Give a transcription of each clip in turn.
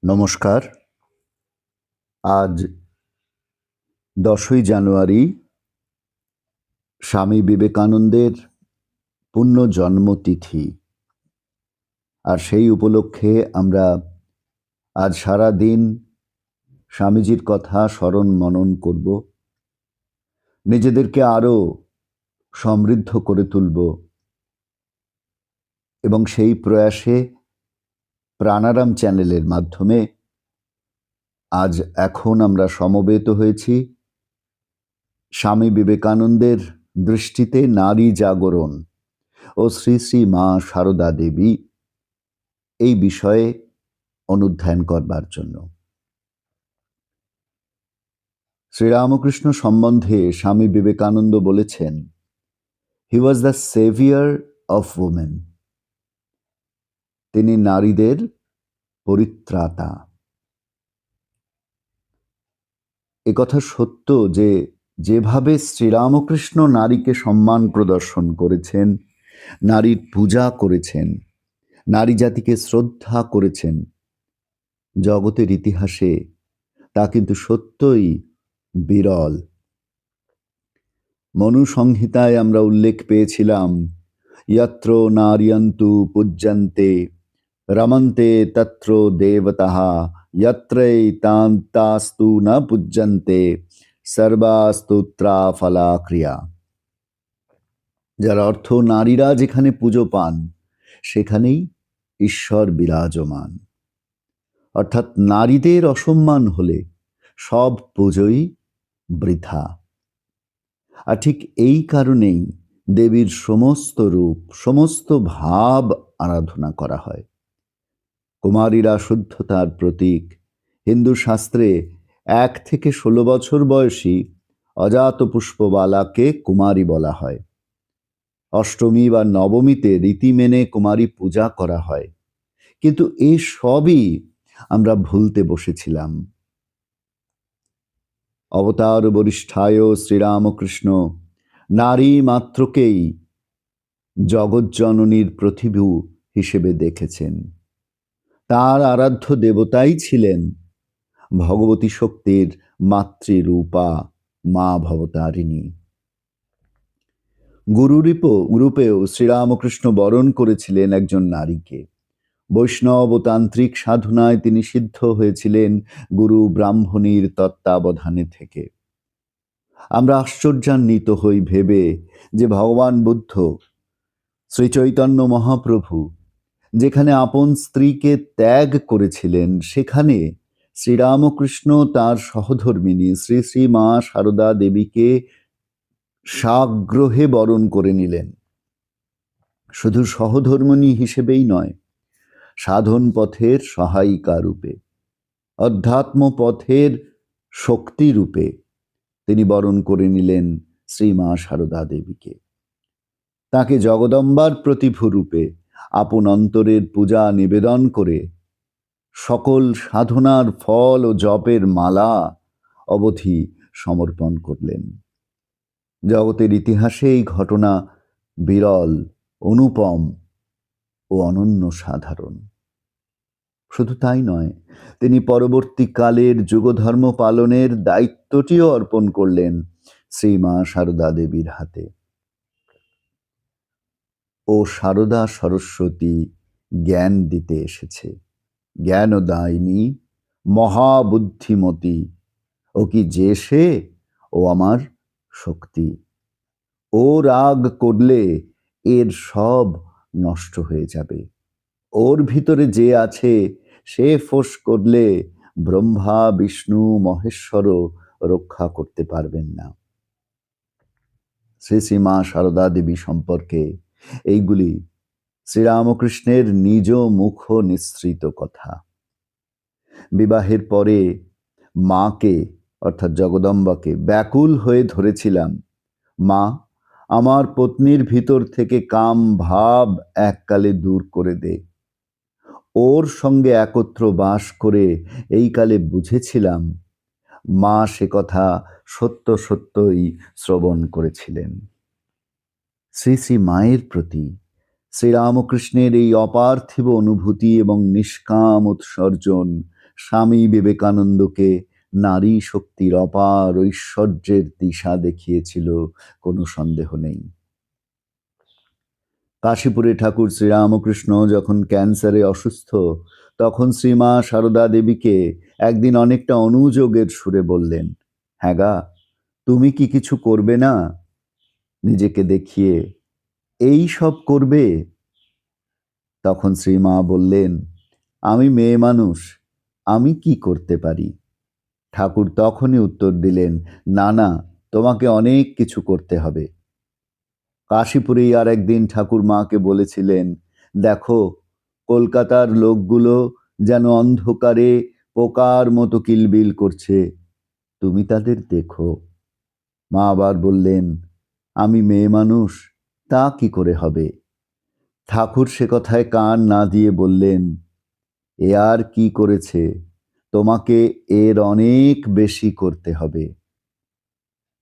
নমস্কার। আজ 10ই জানুয়ারি স্বামী বিবেকানন্দের পূণ্য জন্মতিথি। আর সেই উপলক্ষে আমরা আজ সারা দিন স্বামীজির কথা স্মরণ মনন করব, নিজেদেরকে আরও সমৃদ্ধ করে তুলব এবং সেই প্রয়াসে প্রাণারাম চ্যানেলের মাধ্যমে আজ এখন আমরা সমবেত হয়েছি স্বামী বিবেকানন্দের দৃষ্টিতে নারী জাগরণ ও শ্রী শ্রী মা সারদা দেবী এই বিষয়ে অনুধ্যান করবার জন্য। শ্রীরামকৃষ্ণ সম্বন্ধে স্বামী বিবেকানন্দ বলেছেন, he was the saviour of women. তিনি নারীদের পরিত্রাতা। একথা সত্য যে যেভাবে শ্রীরামকৃষ্ণ নারীকে সম্মান প্রদর্শন করেছেন, নারীর পূজা করেছেন, নারী জাতিকে শ্রদ্ধা করেছেন, জগতের ইতিহাসে তা কিন্তু সত্যই বিরল। মনু সংহিতায় আমরা উল্লেখ পেয়েছিলাম, যত্র নারয়ন্তু পূজ্যন্তে রমন্তে তত্র দেবতাঃ, যত্রৈতাস্তু ন পূজ্যন্তে সর্বাস্তুত্রা ফলা ক্রিয়া। যার অর্থ, নারীরা যেখানে পুজো পান সেখানেই ঈশ্বর বিরাজমান। অর্থাৎ নারীদের অসম্মান হলে সব পুজোই বৃথা। আর ঠিক এই কারণেই দেবীর সমস্ত রূপ, সমস্ত ভাব আরাধনা করা হয়। কুমারীরা শুদ্ধতার প্রতীক। হিন্দু শাস্ত্রে 1 থেকে 16 বছর বয়সী অজাত পুষ্পবালাকে কুমারী বলা হয়। অষ্টমী বা নবমীতে রীতি মেনে কুমারী পূজা করা হয়। কিন্তু এই সবই আমরা ভুলতে বসেছিলাম। অবতার বরিষ্ঠায় শ্রীরামকৃষ্ণ নারী মাত্রকেই জগজ্জননীর প্রতিভু হিসেবে দেখেছেন। তার আরাধ্য দেবতাই ছিলেন ভগবতী শক্তির মাতৃরূপা মা ভবতারিণী। গুরুরূপেও শ্রীরামকৃষ্ণ বরণ করেছিলেন একজন নারীকে। বৈষ্ণব ও তান্ত্রিক সাধনায় তিনি সিদ্ধ হয়েছিলেন গুরু ব্রাহ্মণীর তত্ত্বাবধানে থেকে। আমরা আশ্চর্যান্বিত হই ভেবে যে ভগবান বুদ্ধ, শ্রী চৈতন্য মহাপ্রভু যেখানে আপন স্ত্রীকে ত্যাগ করেছিলেন, সেখানে শ্রীরামকৃষ্ণ তার সহধর্মিণী শ্রী শ্রী মা সারদা দেবীকে সাগ্রহে বরণ করে নিলেন। শুধু সহধর্মিণী হিসেবেই নয়, সাধন পথের সহায়িকা রূপে, অধ্যাত্ম পথের শক্তি রূপে তিনি বরণ করে নিলেন শ্রীমা সারদা দেবীকে। তাকে জগদম্বার প্রতিভু রূপে আপন অন্তরের পূজা নিবেদন করে সকল সাধনার ফল ও জপের মালা অবধি সমর্পণ করলেন। জগতের ইতিহাসে এই ঘটনা বিরল, অনুপম ও অনন্য সাধারণ। শুধু তাই নয়, তিনি পরবর্তীকালের যুগধর্ম পালনের দায়িত্বটিও অর্পণ করলেন শ্রীমা সারদা দেবীর হাতে। ও সারদা সরস্বতী জ্ঞান দিতে এসেছে, জ্ঞানদায়িনী মহাবুদ্ধিমতী। ও কি যে সে, ও আমার শক্তি। ও রাগ করলে এর সব নষ্ট হয়ে যাবে। ওর ভিতরে যে আছে সে ফোঁস করলে ব্রহ্মা বিষ্ণু মহেশ্বরও রক্ষা করতে পারবেন না। শ্রী শ্রী মা সারদা দেবী সম্পর্কে এইগুলি শ্রীরামকৃষ্ণের নিজ মুখ নিঃসৃত কথা। বিবাহের পরে মাকে অর্থাৎ জগদম্বাকে ব্যাকুল হয়ে ধরেছিলাম, মা, আমার পত্নীর ভিতর থেকে কাম ভাব এককালে দূর করে দে। ওর সঙ্গে একত্র বাস করে এই কালে বুঝেছিলাম, মা সে কথা সত্য সত্যই শ্রবণ করেছিলেন। শ্রী শ্রী মায়ের প্রতি শ্রীরামকৃষ্ণের এই অপার্থিব অনুভূতি এবং নিষ্কাম উৎসর্জন স্বামী বিবেকানন্দকে নারী শক্তির অপার ঐশ্বর্যের দিশা দেখিয়েছিল, কোনো সন্দেহ নেই। কাশীপুরে ঠাকুর শ্রীরামকৃষ্ণ যখন ক্যান্সারে অসুস্থ, তখন শ্রীমা সারদা দেবীকে একদিন অনেকটা অনুযোগের সুরে বললেন, হ্যাঁ গা, তুমি কি কিছু করবে না? নিজেকে দেখিয়ে এই সব করবে? তখন শ্রীমা বললেন, আমি মেয়ে মানুষ, আমি কি করতে পারি? ঠাকুর তখনই উত্তর দিলেন, না না, তোমাকে অনেক কিছু করতে হবে। কাশীপুরেই আর একদিন ঠাকুর মাকে বলেছিলেন, দেখো, কলকাতার লোকগুলো যেন অন্ধকারে পোকার মতো কিলবিল করছে, তুমি তাদের দেখো। মা আবার বললেন, আমি মেয়ে মানুষ, তা কি করে হবে? ঠাকুর সে কথায় কান না দিয়ে বললেন, এ আর কি করেছে, তোমাকে এর অনেক বেশি করতে হবে।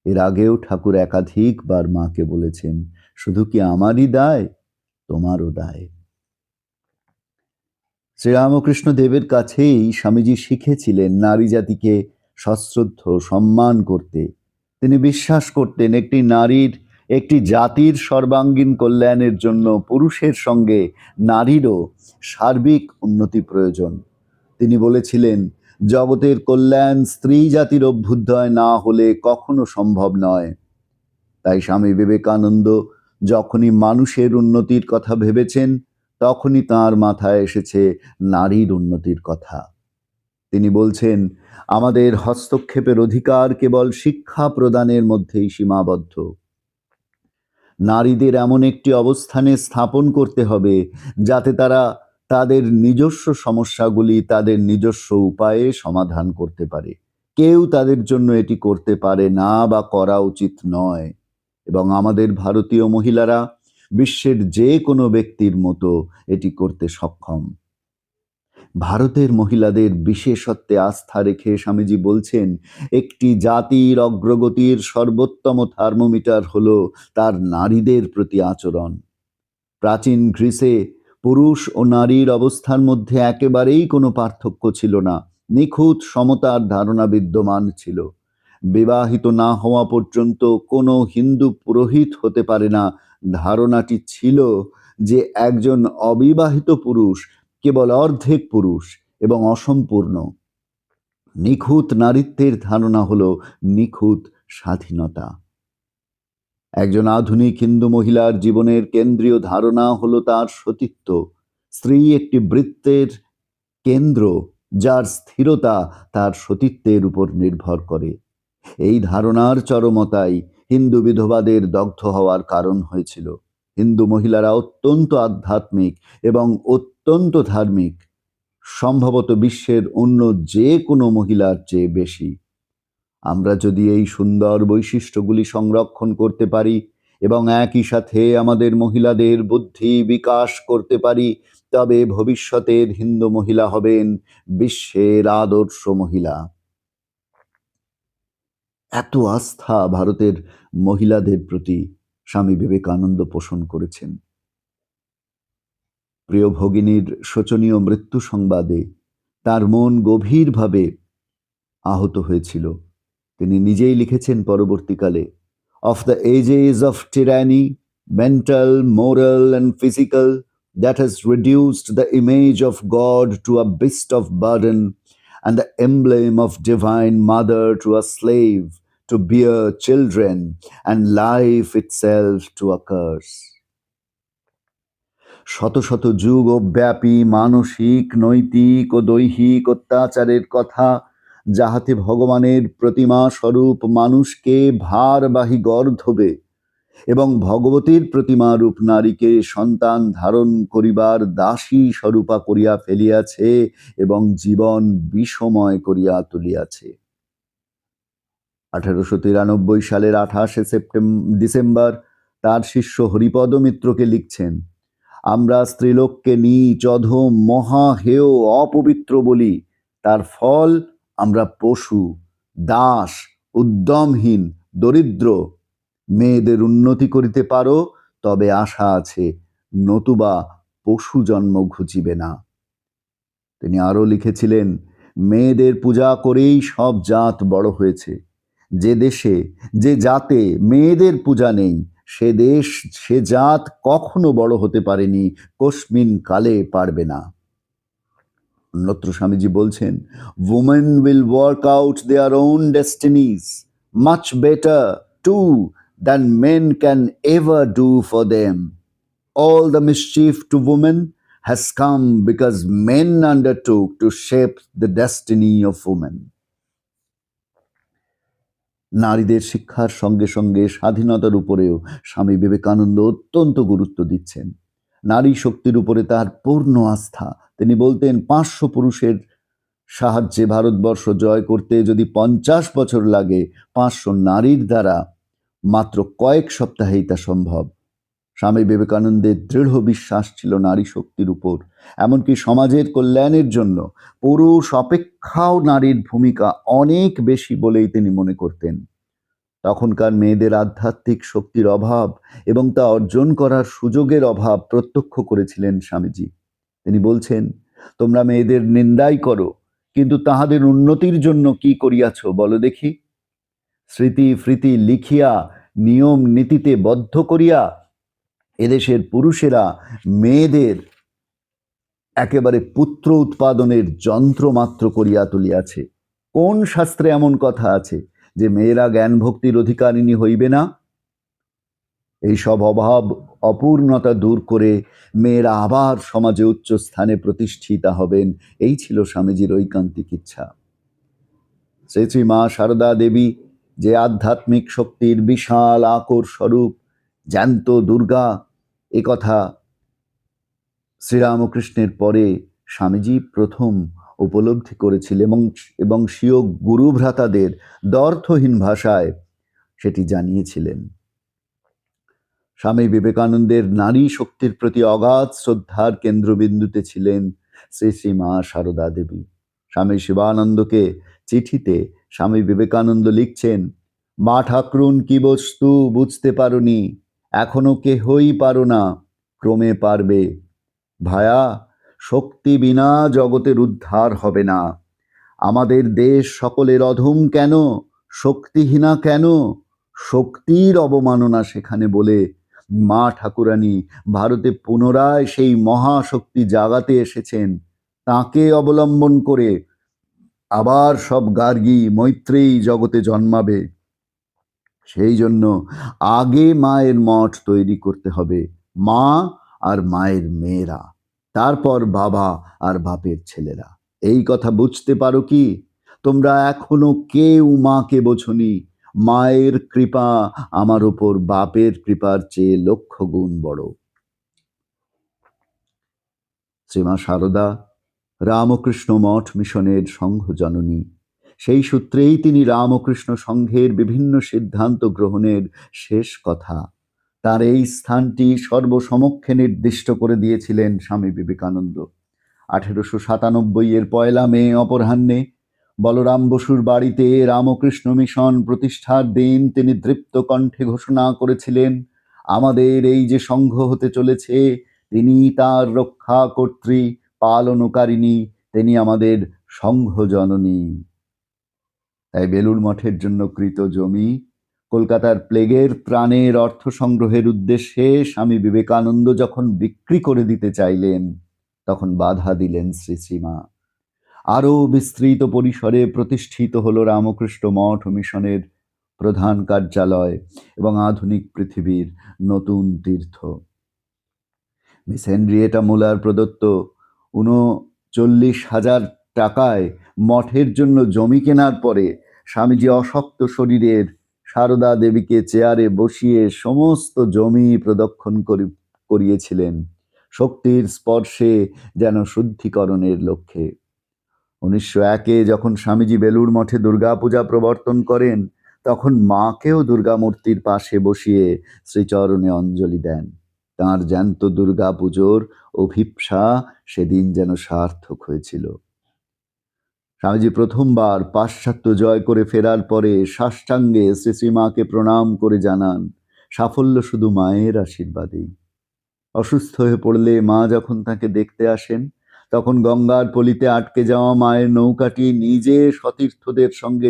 এর আগেও ঠাকুর একাধিকবার মাকে বলেছেন, শুধু কি আমারই দায়, তোমারও দায়। শ্রীরামকৃষ্ণ দেবের কাছেই স্বামীজি শিখেছিলেন নারী জাতিকে সশ্রদ্ধ সম্মান করতে। তিনি বিশ্বাস করতেন একটি নারীর, একটি জাতির সর্বাঙ্গীন কল্যাণের জন্য পুরুষের সঙ্গে নারীরও সার্বিক উন্নতি প্রয়োজন। তিনি বলেছিলেন, জগতের কল্যাণ স্ত্রী জাতির অভ্যুদয় না হলে কখনো সম্ভব নয়। তাই স্বামী বিবেকানন্দ যখনই মানুষের উন্নতির কথা ভেবেছেন, তখনই তাঁর মাথায় এসেছে নারীর উন্নতির কথা। তিনি বলছেন, আমাদের হস্তক্ষেপের অধিকার কেবল শিক্ষা প্রদানের মধ্যেই সীমাবদ্ধ। নারীদের এমন একটি অবস্থানে স্থাপন করতে হবে যাতে তারা তাদের নিজস্ব সমস্যাগুলি তাদের নিজস্ব উপায়ে সমাধান করতে পারে। কেউ তাদের জন্য এটি করতে পারে না বা করা উচিত নয়। এবং আমাদের ভারতীয় মহিলারা বিশ্বের যে কোনো ব্যক্তির মতো এটি করতে সক্ষম। ভারতের মহিলাদের বিশেষত্বে আস্থা রেখে স্বামীজি বলছেন, একটি জাতির অগ্রগতির সর্বোত্তম থার্মোমিটার হলো তার নারীদের প্রতি আচরণ। প্রাচীন গ্রিসে পুরুষ ও নারীর অবস্থার মধ্যে একেবারেই কোনো পার্থক্য ছিল না, নিখুঁত সমতার ধারণা বিদ্যমান ছিল। বিবাহিত না হওয়া পর্যন্ত কোনো হিন্দু পুরোহিত হতে পারে না ধারণাটি ছিল যে একজন অবিবাহিত পুরুষ কেবল অর্ধেক পুরুষ এবং অসম্পূর্ণ। নিখুঁত নারীত্বের ধারণা হলো নিখুঁত স্বাধীনতা। একজন আধুনিক হিন্দু মহিলার জীবনের কেন্দ্রীয় ধারণা হলো তার সতীত্ব। স্ত্রী একটি বৃত্তের কেন্দ্র, যার স্থিরতা তার সতীত্বের উপর নির্ভর করে। এই ধারণার চরমতাই হিন্দু বিধবাদের দগ্ধ হওয়ার কারণ হয়েছিল। হিন্দু মহিলারা অত্যন্ত আধ্যাত্মিক এবং অত্যন্ত ধার্মিক, সম্ভবত বিশ্বের অন্য যে কোনো মহিলার চেয়ে বেশি। আমরা যদি এই সুন্দর বৈশিষ্ট্যগুলি সংরক্ষণ করতে পারি এবং একই সাথে আমাদের মহিলাদের বুদ্ধি বিকাশ করতে পারি, তবে ভবিষ্যতের হিন্দু মহিলা হবেন বিশ্বের আদর্শ মহিলা। এত আস্থা ভারতের মহিলাদের প্রতি স্বামী বিবেকানন্দ পোষণ করেছেন। প্রিয় ভগিনীর শোচনীয় মৃত্যু সংবাদে তার মন গভীরভাবে আহত হয়েছিল। তিনি নিজেই লিখেছেন পরবর্তীকালে, of the ages of tyranny, mental, moral and physical, that has reduced the image of God to a beast of burden and the emblem of divine mother to a slave to bear children and life itself to a curse. শত শত যুগ ব্যাপী মানসিক, নৈতিক ও দৈহিক অত্যাচারের কথা, যাহাতে ভগবানের প্রতিমা স্বরূপ মানুষকে ভারবাহী গর্ধবে এবং ভগবতীর প্রতিমা রূপ নারীকে সন্তান ধারণ করিবার দাসী স্বরূপা করিয়া ফেলিয়াছে এবং জীবন বিষময় করিয়া তুলিয়াছে। 1893 সালের 28 ডিসেম্বর তার শিষ্য হরিপদ মিত্রকে লিখছেন, আমরা স্ত্রীলোককে নীচ, অধম, মহা, হেয়, অপবিত্র বলি, তার ফল আমরা পশু, দাস, উদ্যমহীন, দরিদ্র। মেয়েদের উন্নতি করিতে পারো, তবে আশা আছে, নতুবা পশু জন্ম ঘুচিবে না। তিনি আরো লিখেছিলেন, মেয়েদের পূজা করেই সব জাত বড় হয়েছে। যে দেশে যে জাতে মেয়েদের পূজা নেই, সে দেশ সে জাত কখনো বড় হতে পারেনি, কস্মিন কালে পারবে না। অন্যত্র স্বামীজি বলছেন, women will work out their own destinies much better too than men can ever do for them. All the mischief to women has come because men undertook to shape the destiny of women. নারীদের শিক্ষার সঙ্গে সঙ্গে স্বাধীনতার উপরেও স্বামী বিবেকানন্দ অত্যন্ত গুরুত্ব দিচ্ছেন। নারী শক্তির উপরে তার পূর্ণ আস্থা। তিনি বলতেন, 500 পুরুষের সাহায্যে ভারতবর্ষ জয় করতে যদি 50 বছর লাগে, 500 নারীর দ্বারা মাত্র কয়েক সপ্তাহেই তা সম্ভব। স্বামী বিবেকানন্দের দৃঢ় বিশ্বাস ছিল নারী শক্তির উপর। এমনকি সমাজের কল্যাণের জন্য পুরুষ অপেক্ষাও নারীর ভূমিকা অনেক বেশি বলেই তিনি মনে করতেন। তখনকার মেয়েদের আধ্যাত্মিক শক্তির অভাব এবং তা অর্জন করার সুযোগের অভাব প্রত্যক্ষ করেছিলেন স্বামীজি। তিনি বলছেন, তোমরা মেয়েদের নিন্দাই করো, কিন্তু তাহাদের উন্নতির জন্য কি করিয়াছ বলো দেখি। স্মৃতি ফ্রীতি লিখিয়া নিয়ম নীতিতে বদ্ধ করিয়া এদেশের পুরুষেরা মেয়েদের একেবারে পুত্র উৎপাদনের যন্ত্র মাত্র করিয়া তুলিয়াছে। কোন শাস্ত্রে এমন কথা আছে যে মেয়েরা জ্ঞান ভক্তির অধিকারিণী হইবে না? এই সব অভাব অপূর্ণতা দূর করে মেয়েরা আবার সমাজে উচ্চ স্থানে প্রতিষ্ঠিতা হবেন, এই ছিল স্বামীজির ঐকান্তিক ইচ্ছা। শ্রী শ্রী মা সারদা দেবী যে আধ্যাত্মিক শক্তির বিশাল আকর স্বরূপ, জ্যান্ত দুর্গা, এ কথা শ্রীরামকৃষ্ণের পরে স্বামীজি প্রথম উপলব্ধি করেছিলেন এবং স্বীয় গুরু ভ্রাতাদের দ্ব্যর্থহীন ভাষায় সেটি জানিয়েছিলেন। স্বামী বিবেকানন্দের নারী শক্তির প্রতি অগাধ শ্রদ্ধার কেন্দ্রবিন্দুতে ছিলেন শ্রী শ্রী মা সারদা দেবী। স্বামী শিবানন্দকে চিঠিতে স্বামী বিবেকানন্দ লিখছেন, মা ঠাকরুন কি বস্তু বুঝতে পারোনি, এখনো কেহই পারো না, ক্রমে পারবে। ভায়া, শক্তি বিনা জগতের উদ্ধার হবে না। আমাদের দেশ সকলের অধম কেন, শক্তিহীনা কেন? শক্তির অবমাননা সেখানে বলে মা ঠাকুরানী ভারতে পুনরায় সেই মহাশক্তি জাগাতে এসেছেন। তাকে অবলম্বন করে আবার সব গার্গী মৈত্রেয়ী জগতে জন্মাবে। সেই জন্য আগে মায়ের মঠ তৈরি করতে হবে, মা আর মায়ের মেয়েরা, তারপর বাবা আর বাপের ছেলেরা। এই কথা বুঝতে পারো কি? তোমরা এখনো কেউ মাকে বোঝনি। মায়ের কৃপা আমার উপর বাপের কৃপার চেয়ে লক্ষ গুণ বড়। শ্রীমা সারদা রামকৃষ্ণ মঠ মিশনের সংঘ জননী। সেই সূত্রেই তিনি রামকৃষ্ণ সংঘের বিভিন্ন সিদ্ধান্ত গ্রহণের শেষ কথা, তার এই স্থানটি সর্বসমক্ষে নির্দিষ্ট করে দিয়েছিলেন স্বামী বিবেকানন্দ। 1897 পয়লা মে অপরাহ্নে বলরাম বসুর বাড়িতে রামকৃষ্ণ মিশন প্রতিষ্ঠার দিন তিনি দৃপ্ত কণ্ঠে ঘোষণা করেছিলেন, আমাদের এই যে সংঘ হতে চলেছে, তিনি তার রক্ষাকর্ত্রী, পালনকারিণী, তিনি আমাদের সংঘ জননী। তাই বেলুড় মঠের জন্য কৃত জমি কলকাতার প্লেগের প্রাণের অর্থ সংগ্রহের উদ্দেশ্যে স্বামী বিবেকানন্দ যখন বিক্রি করে দিতে চাইলেন, তখন বাধা দিলেন শ্রী শ্রীমা। আরও বিস্তৃত পরিসরে প্রতিষ্ঠিত হল রামকৃষ্ণ মঠ মিশনের প্রধান কার্যালয় এবং আধুনিক পৃথিবীর নতুন তীর্থ। মিস হেনরিয়েটা মুলার প্রদত্ত 39,000 টাকায় মঠের জন্য জমি কেনার পরে স্বামীজি অশক্ত শরীরের সারদা দেবীকে চেয়ারে বসিয়ে সমস্ত জমি প্রদক্ষিণ করিয়েছিলেন, শক্তির স্পর্শে যেন শুদ্ধিকরণের লক্ষ্যে। 1901-এ যখন স্বামীজি বেলুড় মঠে দুর্গাপূজা প্রবর্তন করেন, তখন মাকেও দুর্গামূর্তির পাশে বসিয়ে শ্রীচরণে অঞ্জলি দেন। তাঁর জ্যান্ত দুর্গাপুজোর অভিপ্সা সেদিন যেন সার্থক হয়েছিল। স্বামীজি প্রথমবার পাশ্চাত্য জয় করে ফেরার পরে সাষ্টাঙ্গে শ্রী শ্রীমাকে প্রণাম করে জানান, সাফল্য শুধু মায়ের আশীর্বাদেই। অসুস্থ হয়ে পড়লে মা যখন তাকে দেখতে আসেন, তখন গঙ্গার পলিতে আটকে যাওয়া মায়ের নৌকাটি নিজে সতীর্থদের সঙ্গে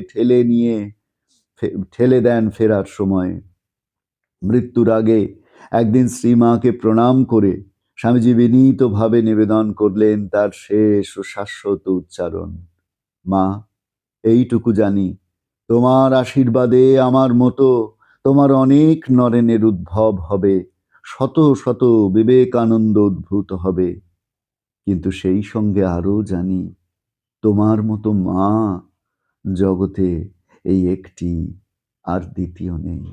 ঠেলে দেন ফেরার সময়। মৃত্যুর আগে একদিন শ্রীমাকে প্রণাম করে স্বামীজি বিনীতভাবে নিবেদন করলেন তার শেষ ও শাশ্বত উচ্চারণ, মা, এইটুকু জানি, তোমার আশীর্বাদে আমার মতো তোমার অনেক নরেনের উদ্ভব হবে, শত শত বিবেকানন্দ উদ্ভূত হবে, কিন্তু সেই সঙ্গে আরো জানি তোমার মতো মা জগতে এই একটি, আর দ্বিতীয় নেই।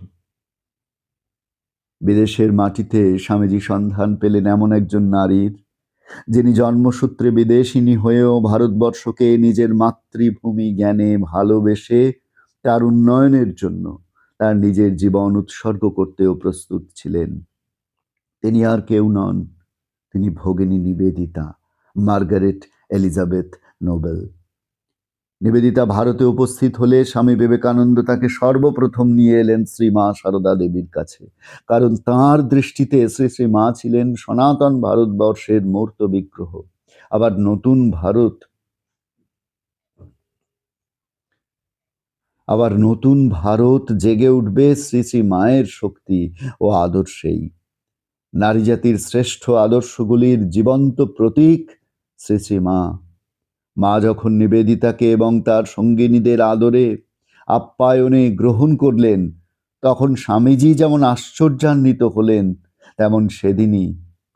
বিদেশের মাটিতে স্বামীজি সন্ধান পেলেন এমন একজন নারীর, যিনি জন্মসূত্রে বিদেশিনী হয়েও ভারতবর্ষকে নিজের মাতৃভূমি জ্ঞানে ভালোবেসে তার উন্নয়নের জন্য তার নিজের জীবন উৎসর্গ করতেও প্রস্তুত ছিলেন। তিনি আর কেউ নন, তিনি ভগিনী Nivedita, Margaret Elizabeth Noble. Nivedita ভারতে উপস্থিত হলে স্বামী বিবেকানন্দ তাকে সর্বপ্রথম নিয়ে এলেন শ্রী মা সারদা দেবীর কাছে, কারণ তাঁর দৃষ্টিতে শ্রী শ্রী মা ছিলেন সনাতন ভারতবর্ষের মূর্ত বিগ্রহ। আবার নতুন ভারত জেগে উঠবে শ্রী শ্রী মায়ের শক্তি ও আদর্শেই। নারী জাতির শ্রেষ্ঠ আদর্শগুলির জীবন্ত প্রতীক শ্রী শ্রী মা। মা যখন নিবেদিতাকে এবং তার সঙ্গিনীদের আদরে আপ্যায়নে গ্রহণ করলেন, তখন স্বামীজি যেমন আশ্চর্যান্বিত হলেন, তেমন সেদিনই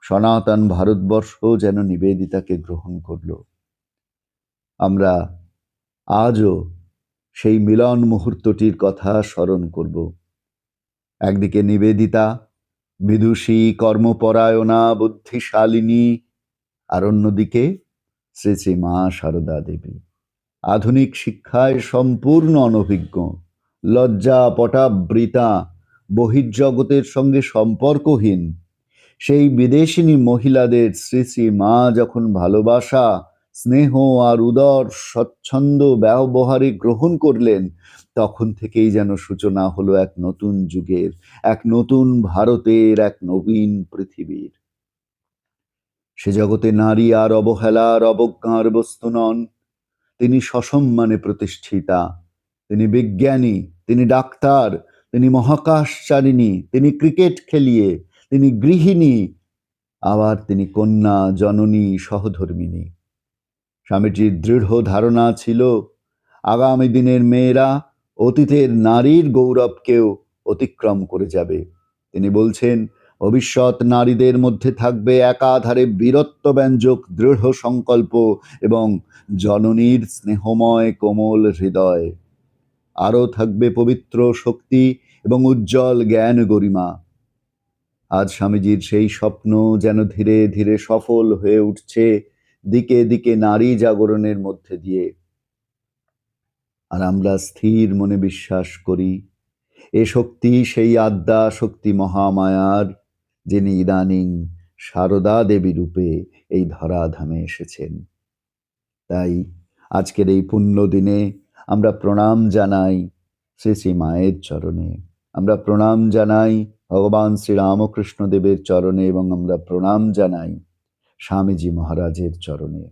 সনাতন ভারতবর্ষ যেন নিবেদিতাকে গ্রহণ করল। আমরা আজও সেই মিলন মুহূর্তটির কথা স্মরণ করব। একদিকে নিবেদিতা বিদুষী, কর্মপরায়ণা, বুদ্ধিশালিনী, আর অন্যদিকে শ্রী শ্রী মা সারদা দেবী আধুনিক শিক্ষায় সম্পূর্ণ অনভিজ্ঞ, লজ্জা পটাবৃতা, বহির্জগতের সঙ্গে সম্পর্কহীন সেই বিদেশিনী মহিলাদের শ্রী শ্রী মা যখন ভালোবাসা, স্নেহ আর উদার স্বচ্ছন্দ ব্যবহারে গ্রহণ করলেন, তখন থেকেই যেন সূচনা হলো এক নতুন যুগের, এক নতুন ভারতের, এক নবীন পৃথিবীর। সে জগতে নারী আর অবহেলার, অবজ্ঞার বস্তু নন। তিনি সসম্মানে প্রতিষ্ঠিতা, তিনি বিজ্ঞানী, তিনি ডাক্তার, তিনি মহাকাশচারিণী, তিনি ক্রিকেট খেলিয়ে, তিনি গৃহিণী, আবার তিনি কন্যা, জননী, সহধর্মিণী। স্বামীজির দৃঢ় ধারণা ছিল আগামী দিনের মেয়েরা অতীতের নারীর গৌরবকেও অতিক্রম করে যাবে। তিনি বলছেন, ভবিষ্যৎ নারীদের মধ্যে থাকবে একাধারে বীরত্বব্যঞ্জক দৃঢ় সংকল্প এবং জননীর স্নেহময় কোমল হৃদয়। আরও থাকবে পবিত্র শক্তি এবং উজ্জ্বল জ্ঞান গরিমা। আজ স্বামীজির সেই স্বপ্ন যেন ধীরে ধীরে সফল হয়ে উঠছে দিকে দিকে নারী জাগরণের মধ্যে দিয়ে। আর আমরা স্থির মনে বিশ্বাস করি এ শক্তি সেই আদ্যা শক্তি মহামায়ার, যিনি ইদানিং সারদা দেবী রূপে এই ধরাধামে এসেছেন। তাই আজকের এই পুণ্য দিনে আমরা প্রণাম জানাই শ্রী শ্রী মায়ের চরণে, আমরা প্রণাম জানাই ভগবান শ্রীরামকৃষ্ণ দেবের চরণে, এবং আমরা প্রণাম জানাই স্বামীজি মহারাজের চরণে।